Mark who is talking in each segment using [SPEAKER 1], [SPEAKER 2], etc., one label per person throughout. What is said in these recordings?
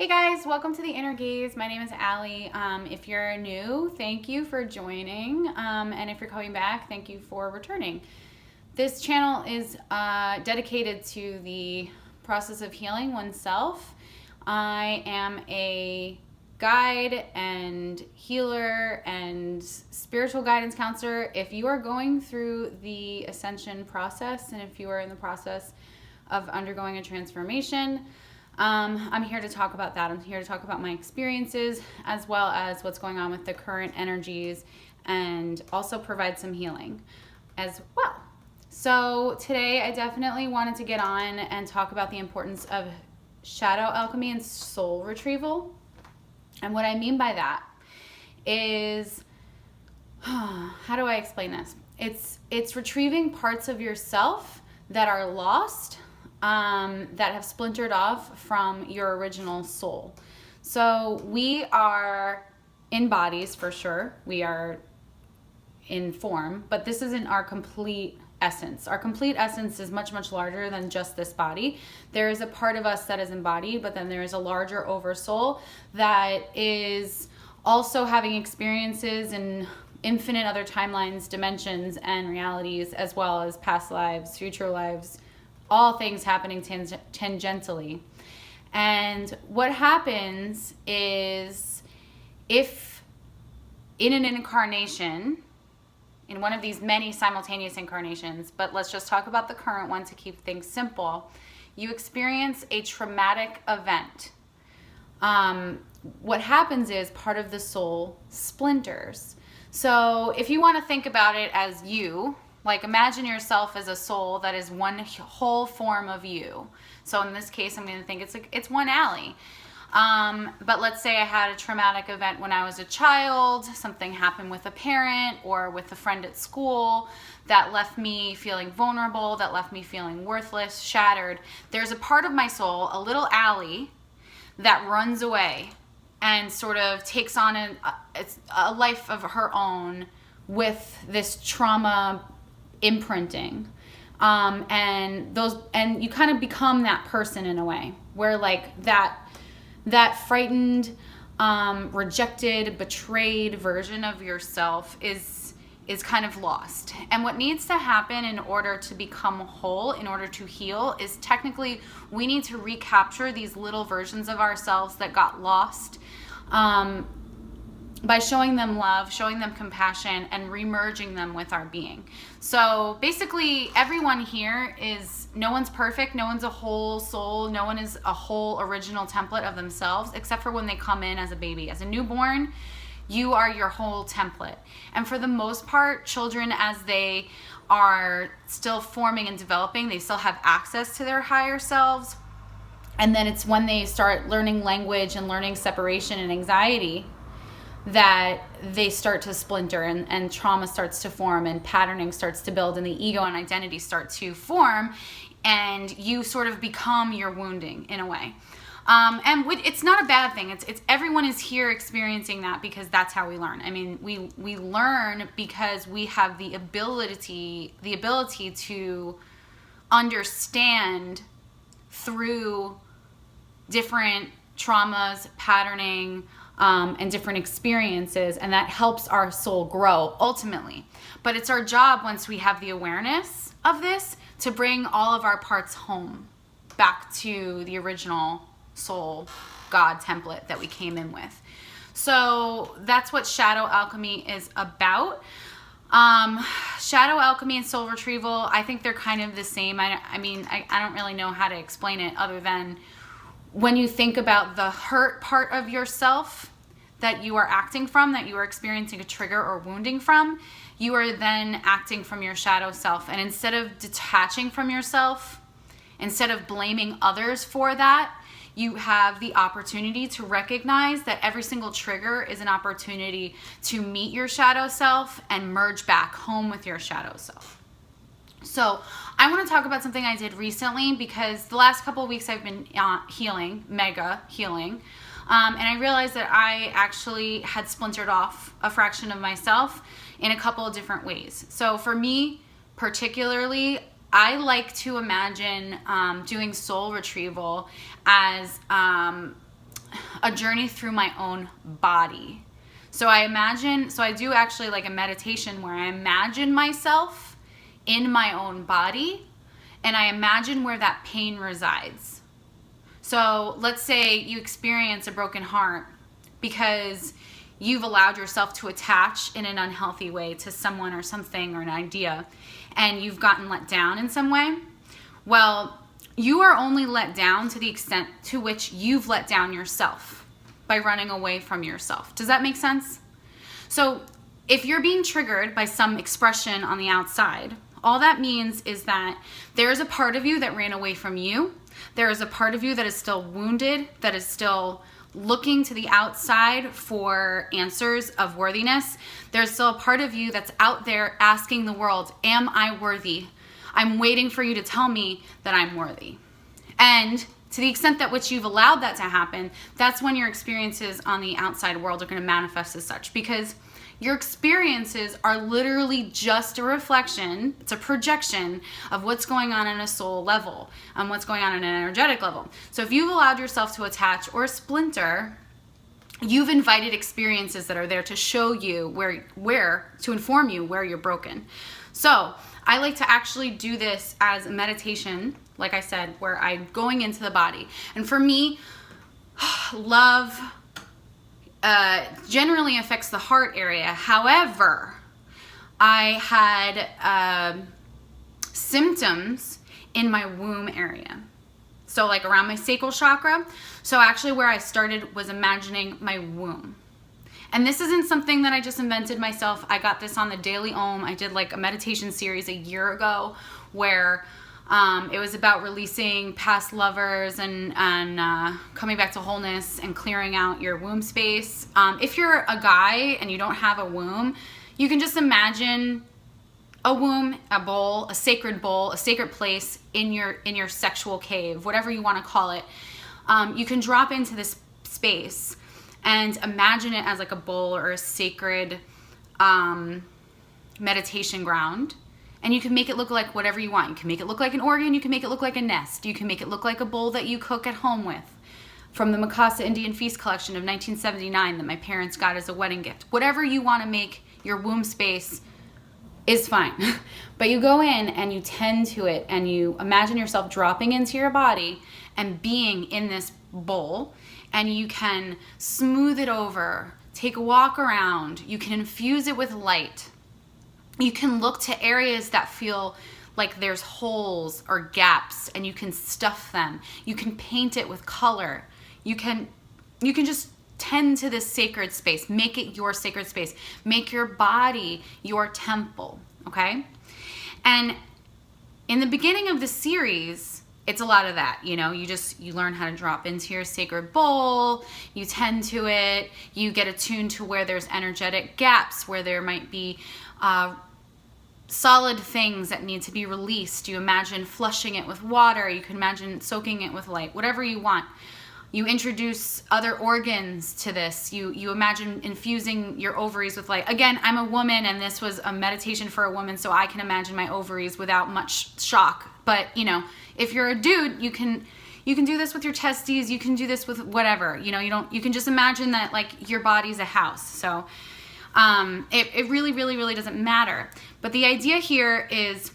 [SPEAKER 1] Hey guys, welcome to the Inner Gaze. My name is Allie. If you're new, thank you for joining. And if you're coming back, thank you for returning. This channel is dedicated to the process of healing oneself. I am a guide and healer and spiritual guidance counselor. If you are going through the ascension process and if you are in the process of undergoing a transformation, I'm here to talk about that. I'm here to talk about my experiences as well as what's going on with the current energies and also provide some healing as well. So today I definitely wanted to get on and talk about the importance of shadow alchemy and soul retrieval. And what I mean by that is, how do I explain this? It's retrieving parts of yourself that are lost, that have splintered off from your original soul. So we are in bodies for sure. We are in form, but this isn't our complete essence. Our complete essence is much, much larger than just this body. There is a part of us that is embodied, but then there is a larger oversoul that is also having experiences in infinite other timelines, dimensions, and realities, as well as past lives, future lives, all things happening tangentially. And what happens is, if in an incarnation, in one of these many simultaneous incarnations, but let's just talk about the current one to keep things simple, you experience a traumatic event. What happens is part of the soul splinters. So if you want to think about it as you, like imagine yourself as a soul that is one whole form of you. So in this case, I'm going to think it's one Allie. But let's say I had a traumatic event when I was a child, something happened with a parent or with a friend at school that left me feeling vulnerable, that left me feeling worthless, shattered. There's a part of my soul, a little Allie, that runs away and sort of takes on a life of her own with this trauma imprinting. And you kind of become that person in a way where like that frightened, rejected, betrayed version of yourself is kind of lost. And what needs to happen in order to become whole, in order to heal, is technically we need to recapture these little versions of ourselves that got lost, by showing them love, showing them compassion, and remerging them with our being. So basically, everyone here no one's perfect, no one's a whole soul, no one is a whole original template of themselves, except for when they come in as a baby. As a newborn, you are your whole template. And for the most part, children, as they are still forming and developing, they still have access to their higher selves. And then it's when they start learning language and learning separation and anxiety that they start to splinter and trauma starts to form and patterning starts to build and the ego and identity start to form, and you sort of become your wounding in a way. And it's not a bad thing. It's everyone is here experiencing that because that's how we learn. I mean, we learn because we have the ability to understand through different traumas, patterning, and different experiences, and that helps our soul grow ultimately. But it's our job, once we have the awareness of this, to bring all of our parts home, back to the original soul God template that we came in with. So that's what shadow alchemy is about. Shadow alchemy and soul retrieval, I think they're kind of the same. I mean, I don't really know how to explain it other than when you think about the hurt part of yourself that you are acting from, that you are experiencing a trigger or wounding from, you are then acting from your shadow self. And instead of detaching from yourself, instead of blaming others for that, you have the opportunity to recognize that every single trigger is an opportunity to meet your shadow self and merge back home with your shadow self. So I want to talk about something I did recently, because the last couple of weeks I've been healing, mega healing, and I realized that I actually had splintered off a fraction of myself in a couple of different ways. So for me particularly, I like to imagine doing soul retrieval as a journey through my own body. So I do actually like a meditation where I imagine myself in my own body, and I imagine where that pain resides. So let's say you experience a broken heart because you've allowed yourself to attach in an unhealthy way to someone or something or an idea, and you've gotten let down in some way. Well, you are only let down to the extent to which you've let down yourself by running away from yourself. Does that make sense? So if you're being triggered by some expression on the outside, all that means is that there is a part of you that ran away from you. There is a part of you that is still wounded, that is still looking to the outside for answers of worthiness. There's still a part of you that's out there asking the world, am I worthy? I'm waiting for you to tell me that I'm worthy. And to the extent that which you've allowed that to happen, that's when your experiences on the outside world are going to manifest as such, because your experiences are literally just a reflection, it's a projection of what's going on a soul level, what's going on an energetic level. So if you've allowed yourself to attach or splinter, you've invited experiences that are there to show you where to inform you where you're broken. So I like to actually do this as a meditation, like I said, where I'm going into the body. And for me, love generally affects the heart area. However, I had symptoms in my womb area. So like around my sacral chakra. So actually where I started was imagining my womb. And this isn't something that I just invented myself. I got this on the Daily Om. I did like a meditation series a year ago where it was about releasing past lovers and coming back to wholeness and clearing out your womb space. If you're a guy and you don't have a womb, you can just imagine a womb, a bowl, a sacred place in your sexual cave, whatever you want to call it. You can drop into this space and imagine it as like a bowl or a sacred meditation ground. And you can make it look like whatever you want. You can make it look like an organ. You can make it look like a nest. You can make it look like a bowl that you cook at home with from the Mikasa Indian Feast collection of 1979 that my parents got as a wedding gift. Whatever you want to make your womb space is fine. But you go in and you tend to it and you imagine yourself dropping into your body and being in this bowl, and you can smooth it over, take a walk around, you can infuse it with light. You can look to areas that feel like there's holes or gaps and you can stuff them. You can paint it with color. You can just tend to this sacred space. Make it your sacred space. Make your body your temple, okay? And in the beginning of the series, it's a lot of that, you learn how to drop into your sacred bowl, you tend to it, you get attuned to where there's energetic gaps, where there might be solid things that need to be released. You imagine flushing it with water. You can imagine soaking it with light, whatever you want. You introduce other organs to this. You imagine infusing your ovaries with light. Again, I'm a woman and this was a meditation for a woman, so I can imagine my ovaries without much shock. But, if you're a dude, you can do this with your testes. You can do this with whatever. You can just imagine that like your body's a house. So it really, really, really doesn't matter. But the idea here is,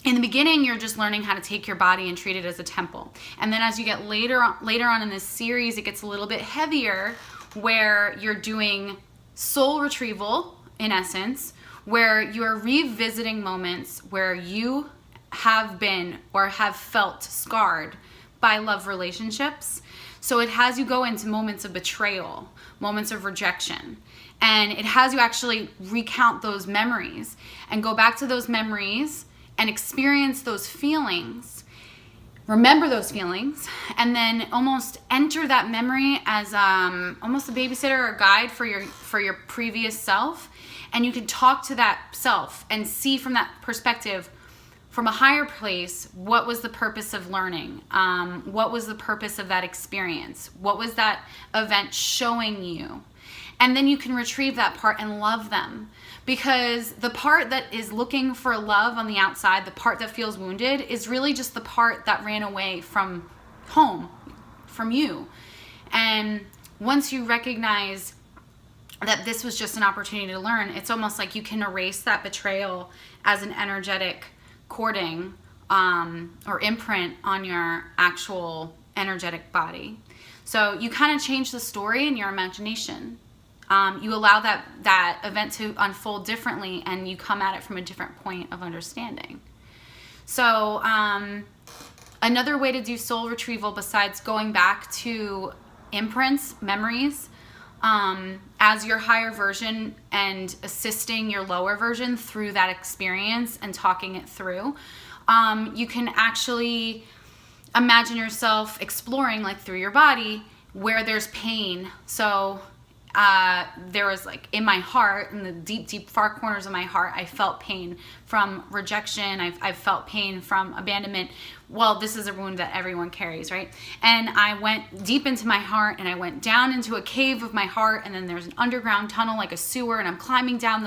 [SPEAKER 1] in the beginning, you're just learning how to take your body and treat it as a temple. And then as you get later on in this series, it gets a little bit heavier, where you're doing soul retrieval, in essence, where you're revisiting moments where you have been or have felt scarred by love relationships. So it has you go into moments of betrayal, moments of rejection. And it has you actually recount those memories and go back to those memories and experience those feelings, remember those feelings, and then almost enter that memory as almost a babysitter or a guide for your previous self. And you can talk to that self and see from that perspective, from a higher place, what was the purpose of learning? What was the purpose of that experience? What was that event showing you? And then you can retrieve that part and love them. Because the part that is looking for love on the outside, the part that feels wounded, is really just the part that ran away from home, from you. And once you recognize that this was just an opportunity to learn, it's almost like you can erase that betrayal as an energetic cording or imprint on your actual energetic body. So you kind of change the story in your imagination. You allow that event to unfold differently, and you come at it from a different point of understanding. So another way to do soul retrieval, besides going back to imprints, memories, as your higher version and assisting your lower version through that experience and talking it through, you can actually imagine yourself exploring, like, through your body where there's pain. So there was, like, in my heart, in the deep far corners of my heart, I felt pain from rejection. I've felt pain from abandonment. Well, this is a wound that everyone carries, right? And I went deep into my heart, and I went down into a cave of my heart, and then there's an underground tunnel, like a sewer, and I'm climbing down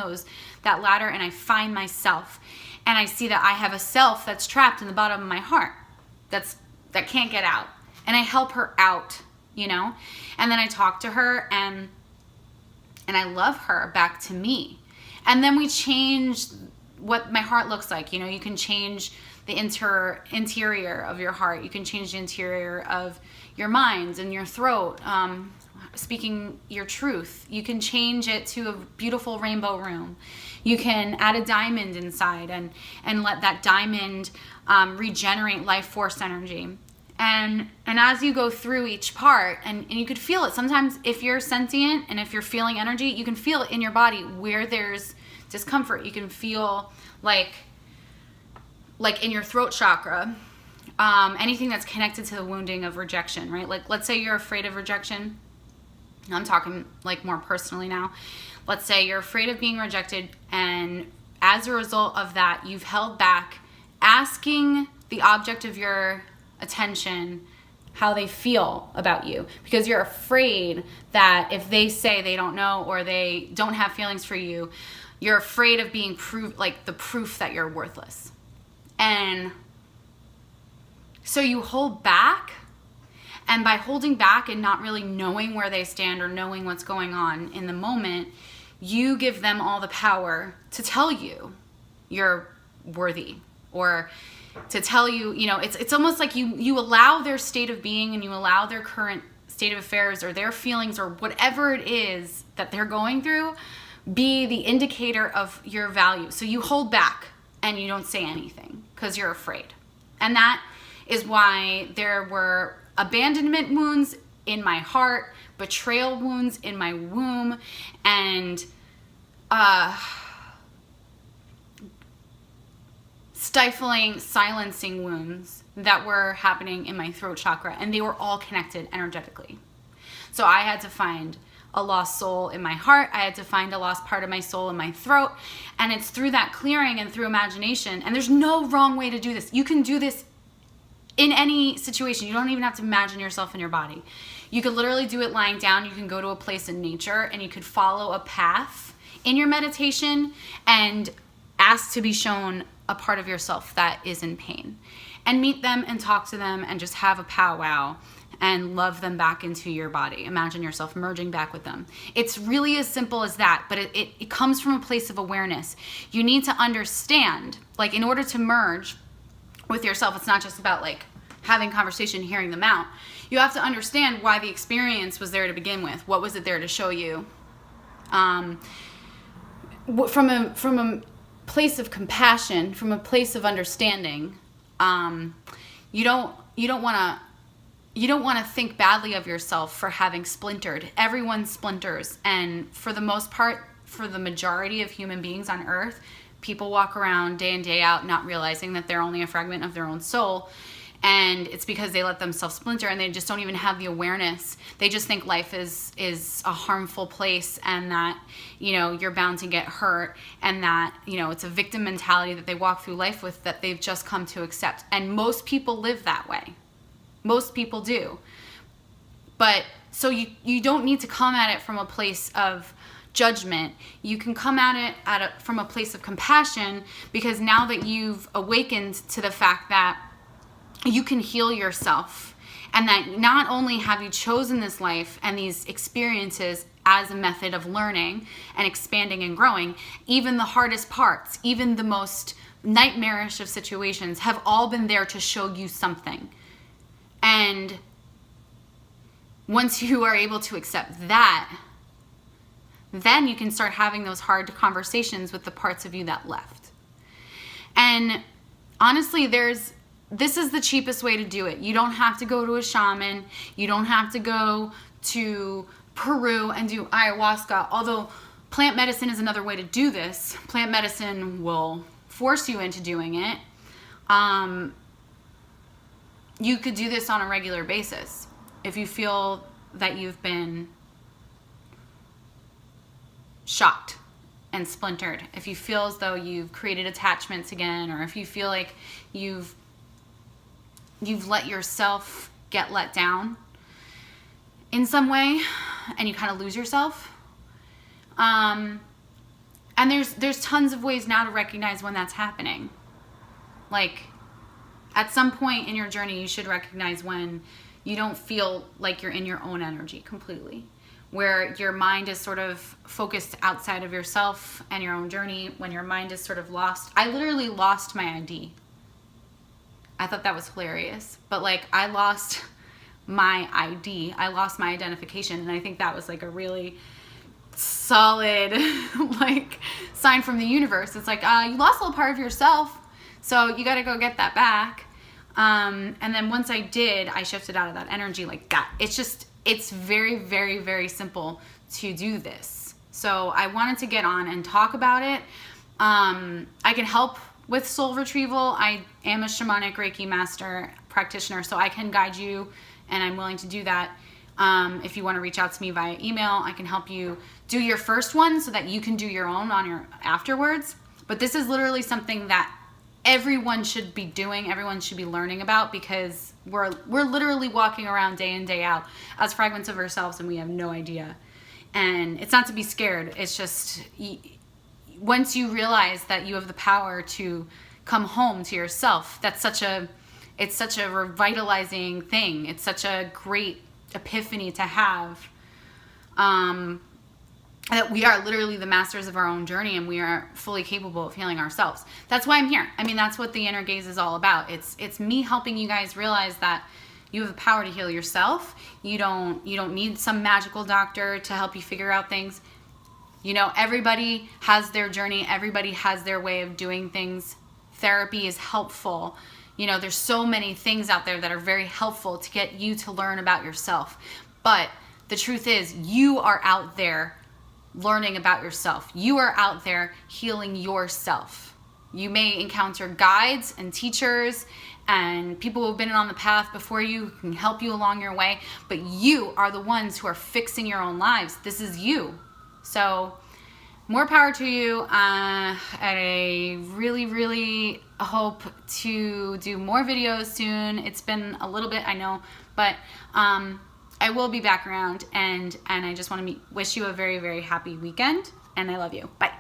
[SPEAKER 1] that ladder, and I find myself, and I see that I have a self that's trapped in the bottom of my heart that can't get out, and I help her out, you know? And then I talk to her, and I love her back to me. And then we change what my heart looks like. You know, you can change the interior of your heart. You can change the interior of your mind and your throat, speaking your truth. You can change it to a beautiful rainbow room. You can add a diamond inside and let that diamond regenerate life force energy. And as you go through each part, and you could feel it. Sometimes if you're sentient and if you're feeling energy, you can feel it in your body where there's discomfort. You can feel like in your throat chakra, anything that's connected to the wounding of rejection, right? Like, let's say you're afraid of rejection. I'm talking, like, more personally now. Let's say you're afraid of being rejected, and as a result of that, you've held back asking the object of your attention how they feel about you, because you're afraid that if they say they don't know or they don't have feelings for you, you're afraid of being the proof that you're worthless. And so you hold back, and by holding back and not really knowing where they stand or knowing what's going on in the moment, you give them all the power to tell you you're worthy, or to tell you, you know, it's almost like you allow their state of being, and you allow their current state of affairs or their feelings or whatever it is that they're going through be the indicator of your value. So you hold back and you don't say anything because you're afraid. And that is why there were abandonment wounds in my heart, betrayal wounds in my womb, and stifling, silencing wounds that were happening in my throat chakra, and they were all connected energetically. So I had to find a lost soul in my heart. I had to find a lost part of my soul in my throat, and it's through that clearing and through imagination. And there's no wrong way to do this. You can do this in any situation. You don't even have to imagine yourself in your body. You could literally do it lying down. You can go to a place in nature, and you could follow a path in your meditation and ask to be shown a part of yourself that is in pain, and meet them and talk to them and just have a powwow and love them back into your body. Imagine yourself merging back with them. It's really as simple as that, but it comes from a place of awareness. You need to understand, like, in order to merge with yourself, it's not just about, like, having conversation, hearing them out. You have to understand why the experience was there to begin with. What was it there to show you? From a place of compassion, from a place of understanding, you don't want to think badly of yourself for having splintered. Everyone splinters, and for the most part, for the majority of human beings on earth, people walk around day in, day out not realizing that they're only a fragment of their own soul, and it's because they let themselves splinter, and they just don't even have the awareness. They just think life is a harmful place, and that, you know, you're bound to get hurt, and that, you know, it's a victim mentality that they walk through life with that they've just come to accept. And most people live that way. Most people do. But so you don't need to come at it from a place of judgment. You can come at it from a place of compassion, because now that you've awakened to the fact that you can heal yourself And that not only have you chosen this life and these experiences as a method of learning and expanding and growing, even the hardest parts, even the most nightmarish of situations have all been there to show you something. And once you are able to accept that, then you can start having those hard conversations with the parts of you that left. And honestly, this is the cheapest way to do it. You don't have to go to a shaman. You don't have to go to Peru and do ayahuasca. Although plant medicine is another way to do this. Plant medicine will force you into doing it. You could do this on a regular basis. If you feel that you've been shocked and splintered, if you feel as though you've created attachments again, or if you feel like you've let yourself get let down in some way and you kind of lose yourself. And there's tons of ways now to recognize when that's happening. Like, at some point in your journey, you should recognize when you don't feel like you're in your own energy completely, where your mind is sort of focused outside of yourself and your own journey, when your mind is sort of lost. I literally lost my ID. I thought that was hilarious, but like, I lost my ID. I lost my identification, and I think that was like a really solid like sign from the universe. It's like, you lost a little part of yourself, so you got to go get that back. And then once I did, I shifted out of that energy like that. It's very, very, very simple to do this. So I wanted to get on and talk about it. I can help with soul retrieval. I am a shamanic Reiki master practitioner, so I can guide you, and I'm willing to do that. If you want to reach out to me via email, I can help you do your first one so that you can do your own on your afterwards. But this is literally something that everyone should be doing, everyone should be learning about, because we're literally walking around day in, day out as fragments of ourselves, and we have no idea. And it's not to be scared. It's just, once you realize that you have the power to come home to yourself, it's such a revitalizing thing. It's such a great epiphany to have, that we are literally the masters of our own journey, and we are fully capable of healing ourselves. That's why I'm here. I mean, that's what the inner gaze is all about. It's me helping you guys realize that you have the power to heal yourself. You don't need some magical doctor to help you figure out things. You know, everybody has their journey. Everybody has their way of doing things. Therapy is helpful. You know, there's so many things out there that are very helpful to get you to learn about yourself. But the truth is, you are out there learning about yourself. You are out there healing yourself. You may encounter guides and teachers and people who have been on the path before you who can help you along your way, but you are the ones who are fixing your own lives. This is you. So more power to you. I really, really hope to do more videos soon. It's been a little bit, I know, but I will be back around, and I just want to wish you a very, very happy weekend, and I love you. Bye.